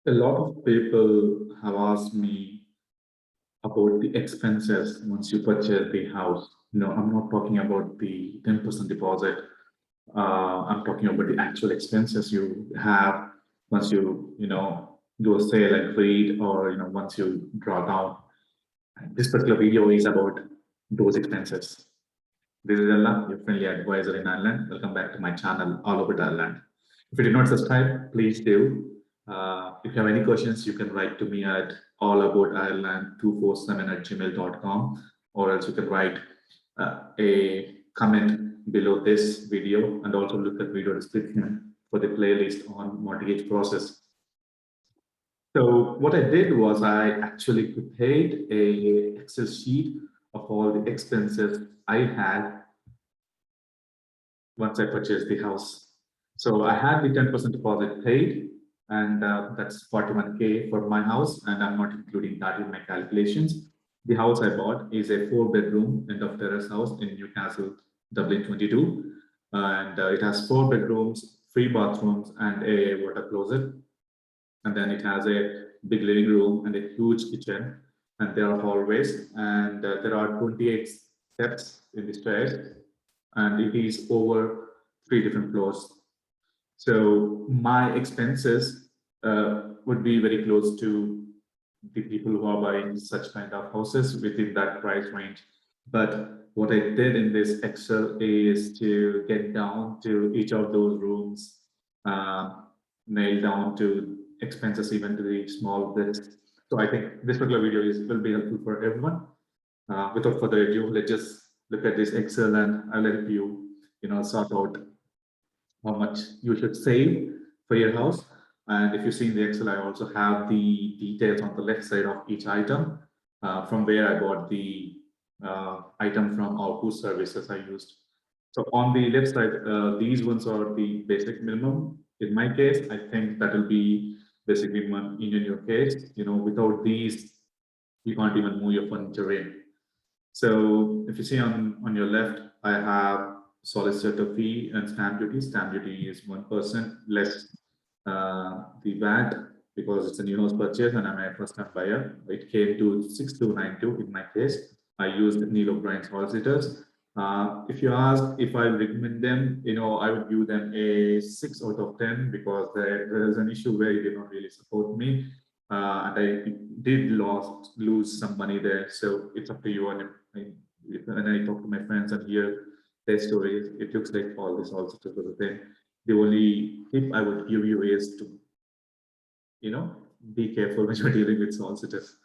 A lot of people have asked me about the expenses once you purchase the house. I'm not talking about the 10% deposit. I'm talking about the actual expenses you have once do a sale and agreed, or once you draw down. This particular video is about those expenses. This is Ella, your friendly advisor in Ireland. Welcome back to my channel, All Over Ireland. If you did not subscribe, please do. If you have any questions, you can write to me at allaboutireland247@gmail.com, or else you can write a comment below this video, and also look at video description for the playlist on mortgage process. So what I did was I actually prepared a Excel sheet of all the expenses I had once I purchased the house. So I had the 10% deposit paid, and that's 41K for my house, and I'm not including that in my calculations. The house I bought is a 4-bedroom end of terrace house in Newcastle, Dublin 22, and it has 4 bedrooms, 3 bathrooms, and a water closet. And then it has a big living room and a huge kitchen, and there are hallways, and there are 28 steps in the stairs, and it is over 3 different floors. So my expenses would be very close to the people who are buying such kind of houses within that price range. But what I did in this Excel is to get down to each of those rooms, nail down to expenses even to the small bits. So I think this particular video will be helpful for everyone. Without further ado, let's just look at this Excel, and I'll help you, sort out how much you should save for your house. And if you see in the Excel, I also have the details on the left side of each item, from where I bought the item from, or whose services I used. So on the left side, these ones are the basic minimum. In my case, I think that will be basic minimum in your case. Without these, you can't even move your furniture in. So if you see on your left, I have solicitor fee and stamp duty. Stamp duty is 1% less the VAT, because it's a new house purchase and I'm a first-time buyer. It came to 6292 in my case. I used Neil O'Brien solicitors. If you ask if I recommend them, I would give them a 6 out of 10, because there is an issue where it did not really support me. And I did lose some money there. So it's up to you. And when I talk to my friends and hear their stories, it looks like all this also took the thing. The only tip I would give you is to, be careful when you're dealing with solicitors.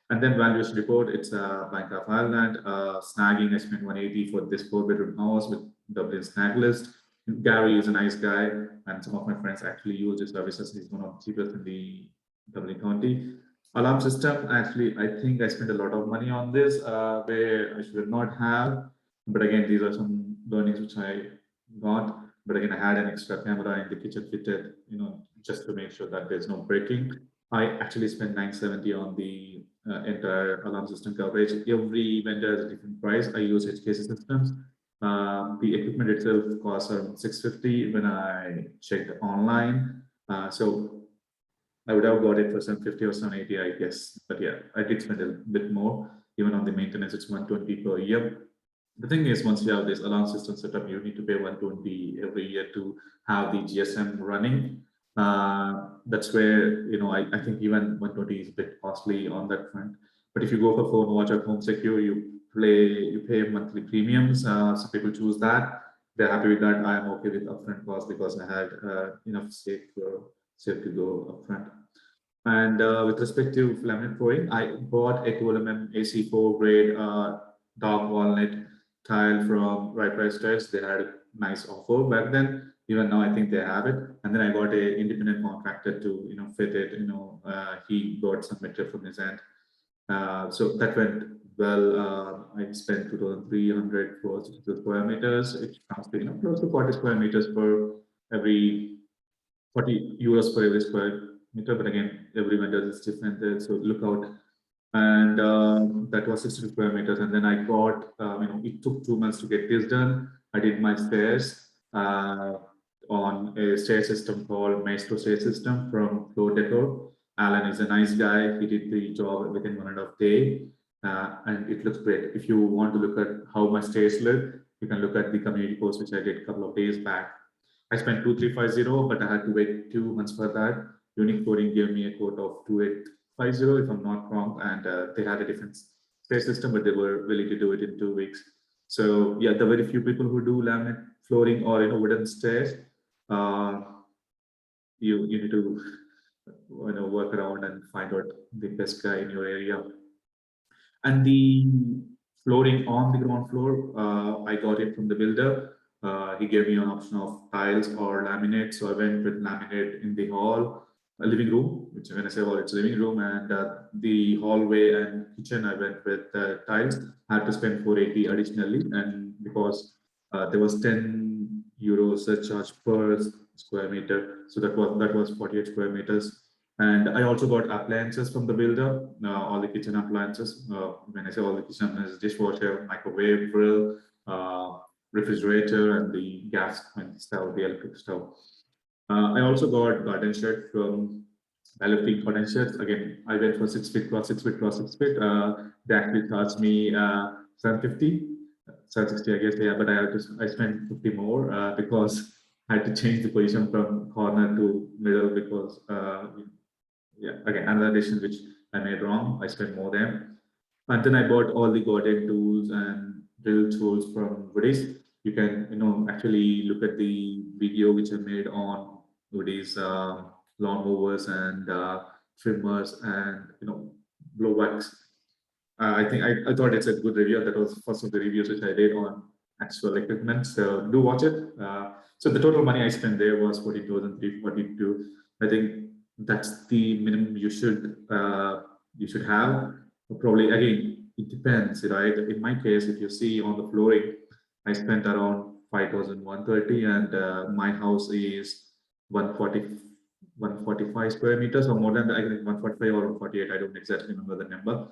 And then valuation report, it's a Bank of Ireland. Snagging, I spent 180 for this 4-bedroom house with Dublin snag list. Gary is a nice guy, and some of my friends actually use his services. He's one of the cheapest in the Dublin County. Alarm system, actually, I think I spent a lot of money on this, where I should not have. But again, these are some learnings which I got. But again, I had an extra camera in the kitchen fitted, just to make sure that there's no breaking. I actually spent 970 on the entire alarm system coverage. Every vendor has a different price. I use HKC systems. The equipment itself costs around 650 when I checked online. So I would have got it for 750 or 780, I guess. But yeah, I did spend a bit more. Even on the maintenance, it's 120 per year. The thing is, once you have this alarm system set up, you need to pay 120 every year to have the GSM running. That's where, I think even 120 is a bit costly on that front. But if you go for phone watch or home secure, you pay monthly premiums. So people choose that. They're happy with that. I am okay with upfront cost, because I had enough safe to go upfront. And with respect to laminate flooring, I bought a 12 AC4 grade dark walnut tile from Right Price Tiles. They had a nice offer back then. Even now, I think they have it. And then I got a independent contractor to fit it. He got some material from his end. So that went well. I spent 2,300 for 60 square meters. It comes to close to 40 square meters per every 40 euros per every square meter. But again, every vendor is different there, so look out. And that was 60 square meters. And then I got, it took 2 months to get this done. I did my stairs. on a stair system called Maestro stair system from Floor Decor. Alan is a nice guy. He did the job within 1.5 day, and it looks great. If you want to look at how my stairs look, you can look at the community post which I did a couple of days back. I spent 2350, but I had to wait 2 months for that. Unique Flooring gave me a quote of 2850, if I'm not wrong, and they had a different stair system, but they were willing to do it in 2 weeks. So yeah, the very few people who do laminate flooring or wooden stairs, uh, you need to work around and find out the best guy in your area. And the flooring on the ground floor, I got it from the builder. He gave me an option of tiles or laminate. So I went with laminate in the hall, living room, which when I say hall, it's living room, and the hallway and kitchen, I went with tiles. I had to spend 480 additionally, and because there was 10 euros surcharge per square meter, so that was 48 square meters. And I also got appliances from the builder, all the kitchen appliances. When I say all the kitchen appliances, dishwasher, microwave, grill, refrigerator, and the gas stove, the electric stove. I also got garden shed from electric garden sheds. Again, I went for 6 feet cross 6 feet cross 6 feet. They actually charged me 750, 760, I guess. Yeah, but I spent 50 more because I had to change the position from corner to middle because yeah, again, another decision which I made wrong. I spent more there. And then I bought all the garden tools and drill tools from Woody's. You can, actually look at the video which I made on Woody's lawn mowers and trimmers and, blowbacks. I think I thought it's a good review. That was first of the reviews which I did on actual equipment. So do watch it. So the total money I spent there was 42. I think that's the minimum you should have. Probably again, it depends, right? In my case, if you see on the flooring, I spent around 5,130, and my house is 140, 145 square meters or more than that. I think 145 or 148. I don't exactly remember the number.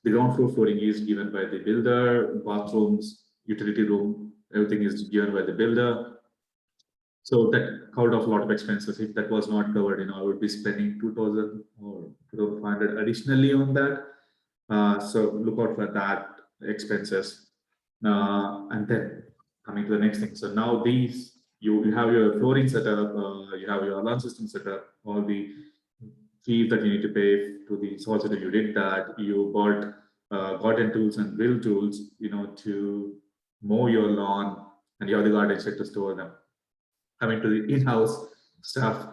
The ground floor flooring is given by the builder, bathrooms, utility room, everything is given by the builder. So that covered off a lot of expenses. If that was not covered, I would be spending 2,000 or 2,500 additionally on that. So look out for that expenses. And then coming to the next thing. So now you have your flooring set up, you have your alarm system set up, all the fees that you need to pay to the solicitor. You did that. You bought garden tools and drill tools, to mow your lawn, and you have the garden shed to store them. Coming to the in-house stuff,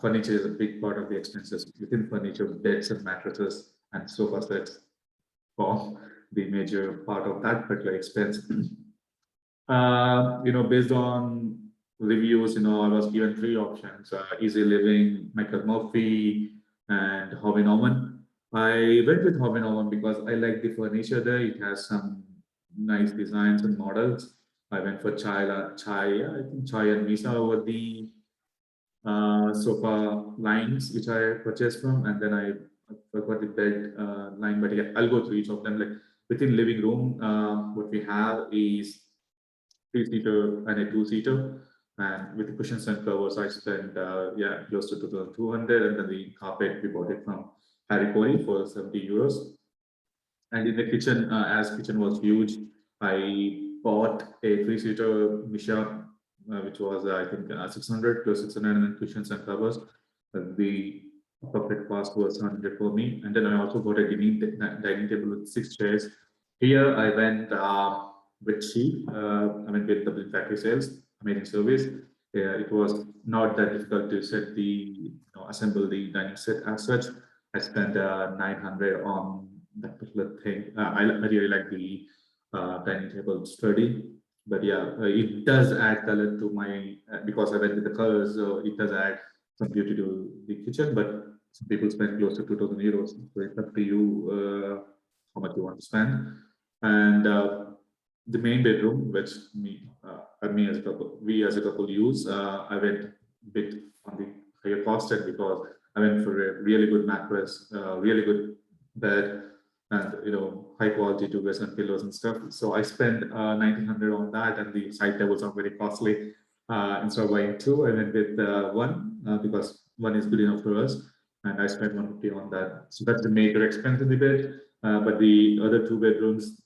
furniture is a big part of the expenses. Within furniture, beds and mattresses and sofa sets form the major part of that particular expense. Based on reviews, I was given three options: Easy Living, Michael Murphy, and Harvey Norman. I went with Harvey Norman because I like the furniture there. It has some nice designs and models. I went for I think Chai and Misa were the sofa lines which I purchased from, and then I forgot the bed line, but yeah, I'll go through each of them. Like within living room, what we have is three-seater and a two-seater, and with the cushions and covers, I spent close to 2,200, and then the carpet we bought it from Harry Potter for 70 euros. And in the kitchen, as kitchen was huge, I bought a three-seater Misha, which was I think 600 plus 600, and then cushions and covers. The perfect cost was 100 for me. And then I also got a dining table with 6 chairs. Here I went with cheap. With the factory sales, amazing service. Yeah, it was not that difficult to set assemble the dining set as such. I spent 900 on that particular thing. I really like the dining table study, but yeah, it does add color to my because I went with the colors. So it does add some beauty to the kitchen. But some people spend close to 2,000 euros. So it's up to you how much you want to spend. And the main bedroom, which me as a couple, we as a couple use, I went a bit on the higher cost end because I went for a really good mattress, really good bed, and high quality duvets and pillows and stuff. So I spent 1,900 on that, and the side tables are very costly. Instead of buying two, I went with one because one is good enough for us, and I spent 150 on that. So that's the major expense in the bed. But the other two bedrooms,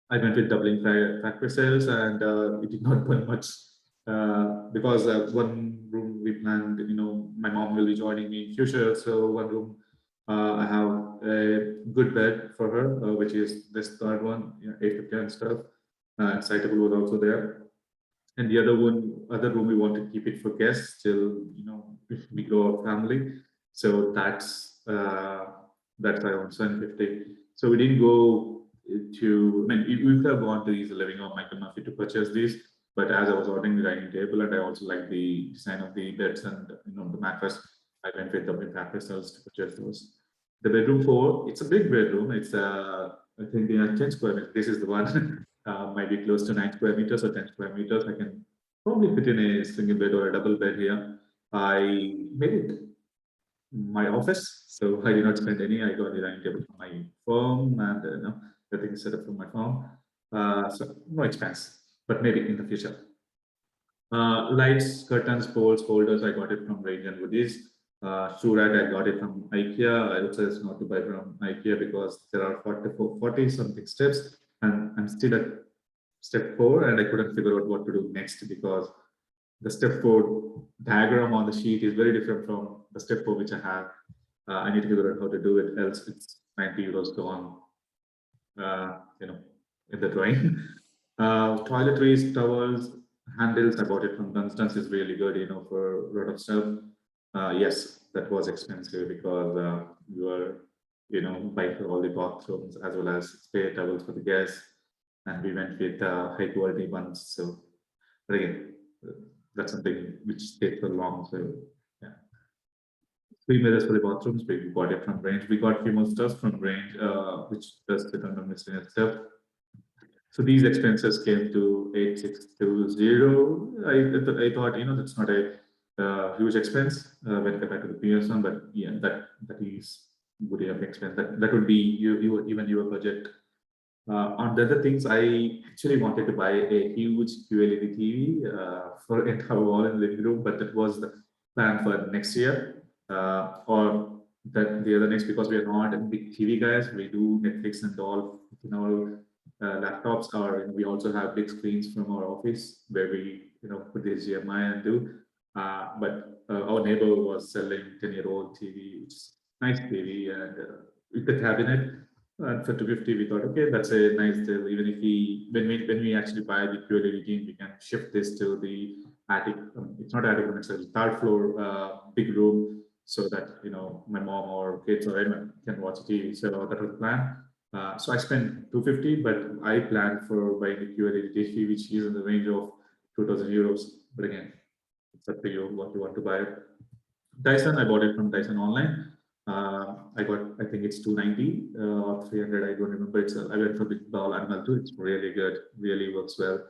I went with doubling factory sales, and it did not burn much because one room we planned. My mom will be joining me in future, so one room I have a good bed for her, which is this third one, 850 and stuff. And Sightable was also there, and the other room we want to keep it for guests till if we grow a family. So that's around 750. So we didn't go to. I mean, we could have gone to Easy Living or Michael Murphy to purchase these, but as I was ordering the dining table and I also like the design of the beds and the mattress, I went with the mattress sales to purchase those. The bedroom four, it's a big bedroom. It's I think 10 square meters. This is the one. Might be close to 9 square meters or 10 square meters. I can probably fit in a single bed or a double bed here. I made it my office, so I did not spend any. I got the dining table from my firm, and everything is set up from my firm. So no expense, but maybe in the future. Lights, curtains, poles, holders, I got it from Range and Woodies. Shoe rack, I got it from IKEA. I would say it's not to buy from IKEA because there are 40 something steps, and I'm still at step 4, and I couldn't figure out what to do next because the step 4 diagram on the sheet is very different from the step 4 which I have. I need to figure out how to do it, else it's 90 euros gone, in the drawing. Toiletries, towels, handles, I bought it from Dunstan's, is really good, for a lot of stuff. Yes, that was expensive because we were, buying for all the bathrooms as well as spare towels for the guests, and we went with high quality ones. So, but again, that's something which takes so long. So, yeah. 3 mirrors for the bathrooms. We got it from Range. We got few more stuff from Range, which does sit under miscellaneous stuff. So these expenses came to 8620. I thought that's not a huge expense when compared to the previous one, but yeah, that is good enough expense. That would be even your budget. On the other things, I actually wanted to buy a huge QLED TV for entire wall in the living room, but that was the plan for next year or that the other next, because we are not big TV guys. We do Netflix and all in our laptops, or we also have big screens from our office where we put the HDMI and do. But our neighbor was selling 10-year-old TV, which is nice TV, and with the cabinet. And for 250, we thought, okay, that's a nice deal. Even if when we actually buy the QLED game, we can shift this to the attic. It's not attic, it's a third floor, big room, so that my mom or kids or anyone can watch TV. So that was the plan. So I spent 250, but I planned for buying a QLED TV, which is in the range of 2,000 euros. But again, it's up to you what you want to buy. Dyson, I bought it from Dyson online. I think it's 290 or 300. I don't remember. I went for Big Ball Animal too. It's really good. Really works well.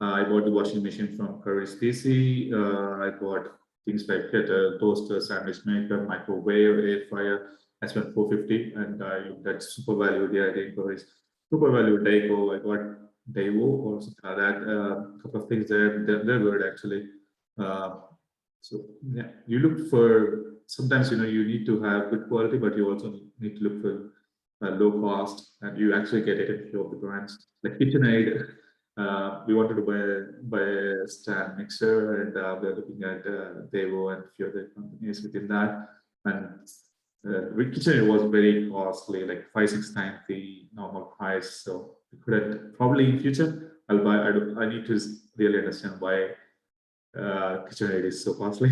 I bought the washing machine from Curry's PC. I bought things like kettle, toaster, sandwich maker, microwave, air fryer. I spent 450, and I looked at Super Value there. I think Curry's Super Value Daewoo. I got Daewoo or something like that. A couple of things there. They're good actually. So yeah, you look for, sometimes you need to have good quality, but you also need to look for low cost, and you actually get it in a few of the brands like KitchenAid. We wanted to buy a stand mixer, and we're looking at Devo and a few other companies within that. And KitchenAid was very costly, like 5-6 times the normal price. So we couldn't, probably in future I'll buy. I need to really understand why KitchenAid is so costly.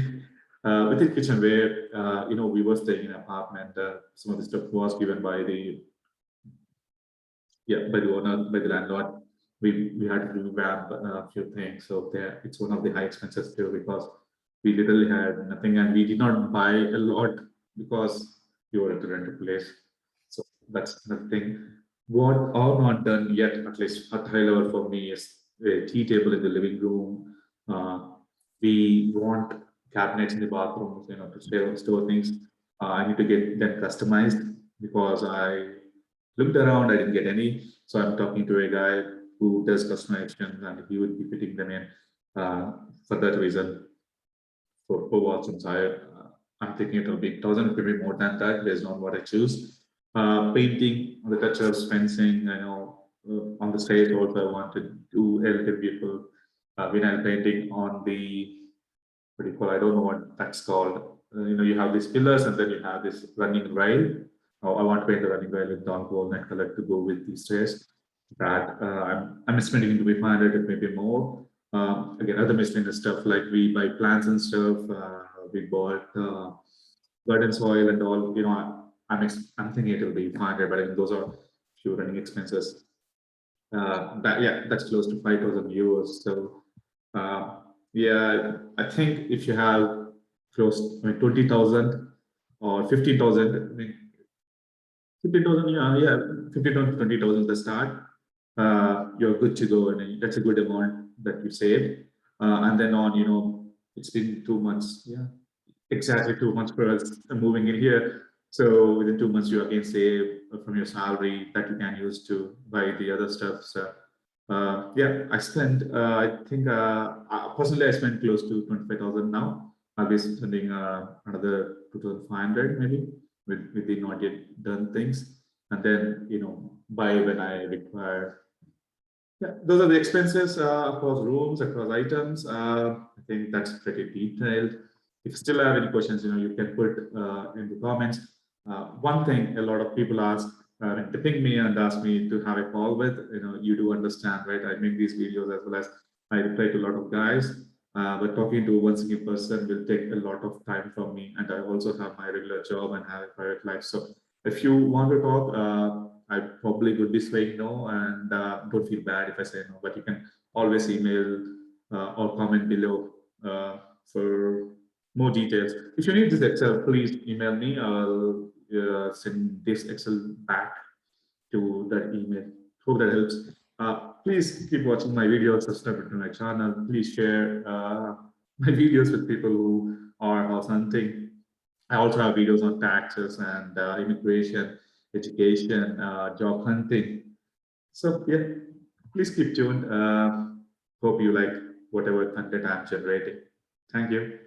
Within kitchenware, we were staying in an apartment. Some of the stuff was given by the owner, by the landlord. We had to revamp a few things. So there, it's one of the high expenses too, because we literally had nothing, and we did not buy a lot because we were at the rental place. So that's another thing. What are not done yet, at least at high level for me, is a tea table in the living room. We want cabinets in the bathrooms, to store things. I need to get them customized because I looked around, I didn't get any. So I'm talking to a guy who does customization, and he would be fitting them in. For that reason, for Watson's, I'm thinking it'll be 1,000, it could be more than that based on what I choose. Painting, the touches, fencing, I know on the stage also I want to do a little beautiful vinyl painting on the, what do you call, I don't know what that's called. You have these pillars and then you have this running rail. Oh, I want to paint the running rail with dark walnut color to go with these stairs. That I'm estimating it to be 500, it may be more. Again, other miscellaneous stuff like we buy plants and stuff. We bought garden soil and all. I'm thinking it will be 500, but I think those are few running expenses. That's close to 5,000 euros. So yeah, I think if you have close, 20,000 or 15,000, I mean, 50,000, yeah, 50,000 to 20,000 the start. You're good to go, and that's a good amount that you saved. And then on, it's been 2 months. Yeah, exactly 2 months for us moving in here. So within 2 months, you again save from your salary that you can use to buy the other stuff. So yeah, I spent, I think, personally, I spent close to 25,000 now. I'll be spending another 2,500 maybe with the not yet done things. And then, buy when I require. Yeah, those are the expenses across rooms, across items. I think that's pretty detailed. If you still have any questions, you can put in the comments. One thing a lot of people ask, they ping me and ask me to have a call with, you do understand, right? I make these videos as well as I reply to a lot of guys, but talking to one single person will take a lot of time from me. And I also have my regular job and have a private life. So if you want to talk, I probably would be saying no, and don't feel bad if I say no, but you can always email or comment below for more details. If you need this Excel, please email me. I'll send this Excel back to that email. Hope that helps. Please keep watching my videos, subscribe to my channel. Please share my videos with people who are house hunting. I also have videos on taxes and immigration, education, job hunting. So yeah, please keep tuned. Hope you like whatever content I'm generating. Thank you.